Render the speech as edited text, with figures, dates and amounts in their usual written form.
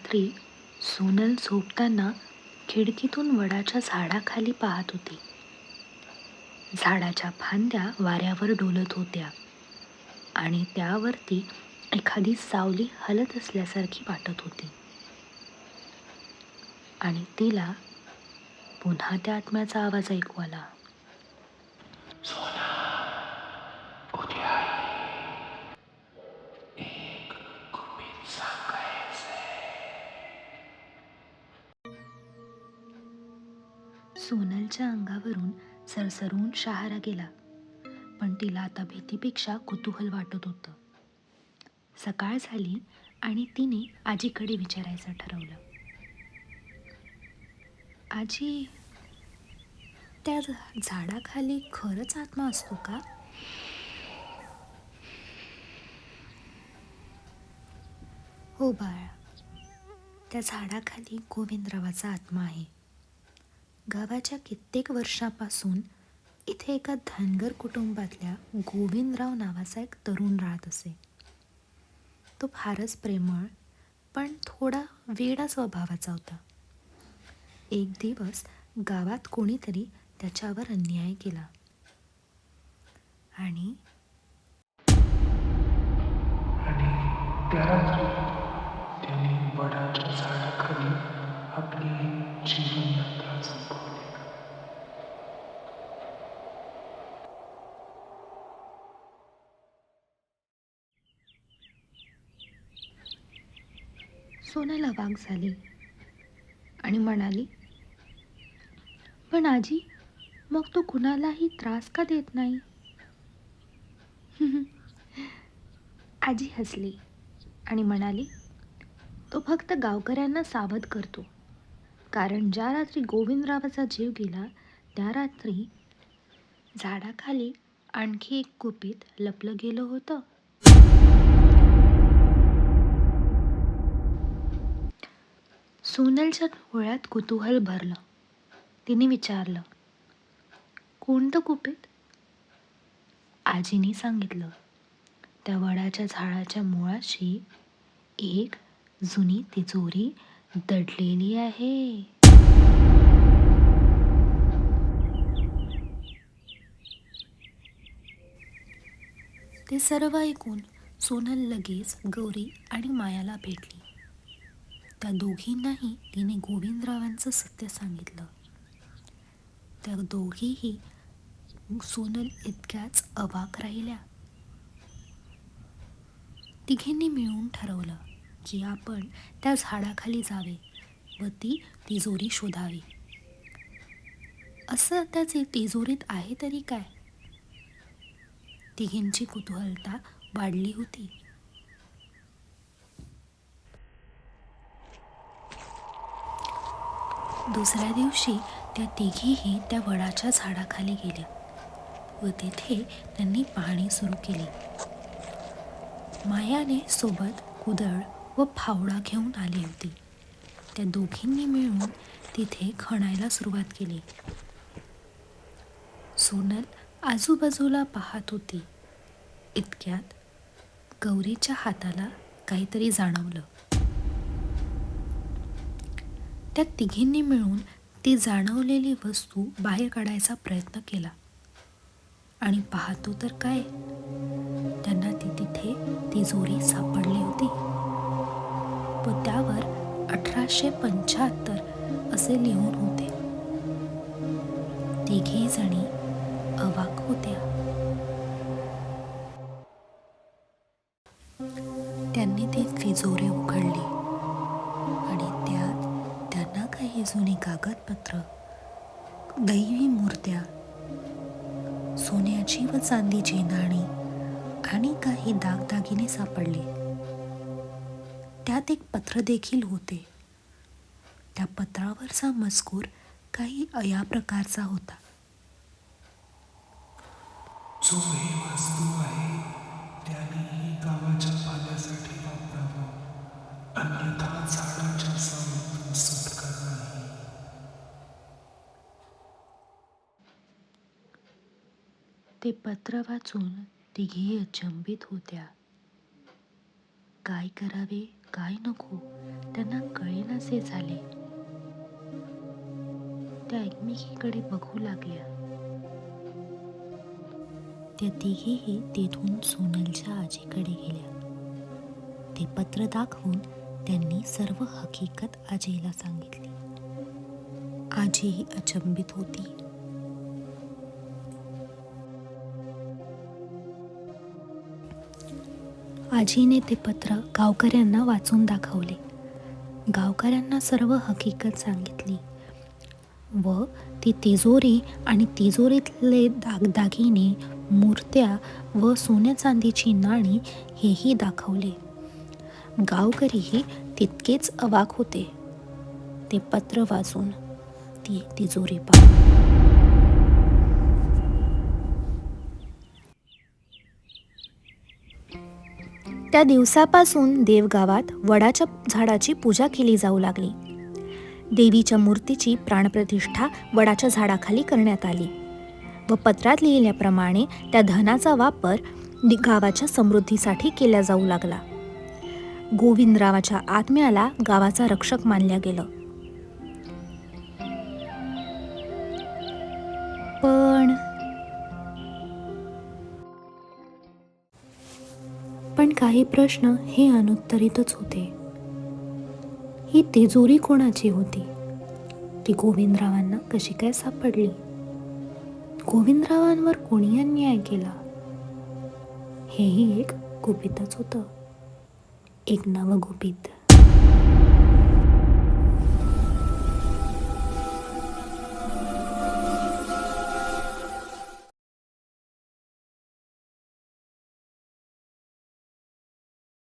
रात्री सोनल झोपताना खिडकीतून वडाच्या झाडाखाली पाहत होती. झाडाच्या फांद्या वाऱ्यावर डोलत होत्या आणि त्यावरती एखादी सावली हलत असल्यासारखी वाटत होती. आणि तिला पुन्हा त्या आत्म्याचा आवाज ऐकू आला. सोनलच्या अंगावरून सरसरून शहारा गेला, पण तिला आता भीतीपेक्षा कुतूहल वाटत होतं. सकाळ झाली आणि तिने आजीकडे विचारायचं ठरवलं. आजी, त्या झाडाखाली खरंच आत्मा असतो का? हो बाळा, त्या झाडाखाली गोविंदरावाचा आत्मा आहे. गावाच्या कित्येक वर्षापासून इथे एका धनगर कुटुंबातल्या गोविंदराव नावाचा एक तरुण राहत असे. तो फारच प्रेमळ पण थोडा वेडा स्वभावाचा होता. एक दिवस गावात कोणीतरी त्याच्यावर अन्याय केला आणि त्या रात्री त्याने वडाच्या झाडाखाली आपली जीवन यात्रा संपवली. सोनल अवाक झाली आणि म्हणाली, पण आजी, मग तो कुणालाही त्रास का देत नाही? आजी हसली आणि म्हणाली, तो फक्त गावकऱ्यांना सावध करतो. कारण ज्या रात्री गोविंदरावाचा जीव गेला त्या रात्री झाडाखाली आणखी एक गुपित लपलं गेलं होतं. सोनलच्या डोळ्यात कुतूहल भरलं. तिने विचारलं, कोणतं गुपित? आजीने सांगितलं, त्या वडाच्या झाडाच्या मुळाशी एक जुनी तिजोरी दडलेली आहे. ते सर्व ऐकून सोनल लगेच गौरी आणि मायाला भेटली. त्या दोघींनाही तिने गोविंदरावांचं सत्य सांगितलं. त्या दोघीही सोनल इतक्याच अवाक राहिल्या. तिघींनी मिळून ठरवलं की आपण त्या झाडाखाली जावे व ती तिजोरी शोधावी. असं त्याचे तिजोरीत आहे तरी काय? तिघींची कुतूहलता वाढली होती. दुसऱ्या दिवशी त्या तिघीही त्या वडाच्या झाडाखाली गेल्या व तिथे त्यांनी पाहणी सुरू केली. मायाने सोबत कुदळ व फावडा घेऊन आली होती. त्या दोघींनी मिळून तिथे खणायला सुरुवात केली. सोनल आजूबाजूला पाहत होती. इतक्यात गौरीच्या हाताला काहीतरी जाणवलं. त्या तिघींनी मिळून ती जाणवलेली वस्तू बाहेर काढायचा प्रयत्न केला आणि पाहतो तर काय, त्यांना तिथे तिजोरी सापडली होती व त्यावर 1875 असे लिहून होते. तिघी जणी अवाक होत्या. त्यांनी ती तिजोरी उघडली आणि त्यात त्यांना काही जुनी कागदपत्र, दैवी मूर्त्या, सोन्याची व चांदीची नाणी आणि काही दागदागिने सापडले. त्यात एक पत्र देखील होते. त्या पत्रावरचा मजकूर काही या प्रकारचा होता. जो ही वस्तू आहे त्याने ही गावाच्या पाण्यासाठी वापरावं, अन्यथा झाडाच्या सावलीतून सुटका नाही. ते पत्र वाचून तिघी अचंबित होत्या. काय करावे काय नको त्यांना कळेनासे झाले. त्या एकमेकीकडे बघू लागल्या. त्या तिघीही तेथून सोनलच्या आजीकडे गेल्या. ते पत्र दाखवून त्यांनी सर्व हकीकत आजीला सांगितली. आजीही अचंबित होती. आजीने ते पत्र गावकऱ्यांना वाचून दाखवले. गावकऱ्यांना सर्व हकीकत सांगितली व ती तिजोरी आणि तिजोरीतले दागदागिने, मूर्त्या व सोन्या चांदीची नाणी हेही दाखवले. गावकरीही तितकेच अवाक होते. ते पत्र वाचून, ती तिजोरी पाहून. त्या दिवसापासून देवगावात वडाच्या झाडाची पूजा केली जाऊ लागली. देवीच्या मूर्तीची प्राणप्रतिष्ठा वडाच्या झाडाखाली करण्यात आली व पत्रात लिहिल्याप्रमाणे त्या धनाचा वापर गावाच्या समृद्धीसाठी केला जाऊ लागला. गोविंदरावाच्या आत्म्याला गावाचा रक्षक मानल्या गेलं. पण काही प्रश्न हे अनुत्तरितच होते. ही तिजोरी कोणाची होती? ती गोविंदरावांना कशी काय सापडली? गोविंदरावांवर कोणी अन्याय केला? हेही एक गुपितच होतं. एक नवगुपित.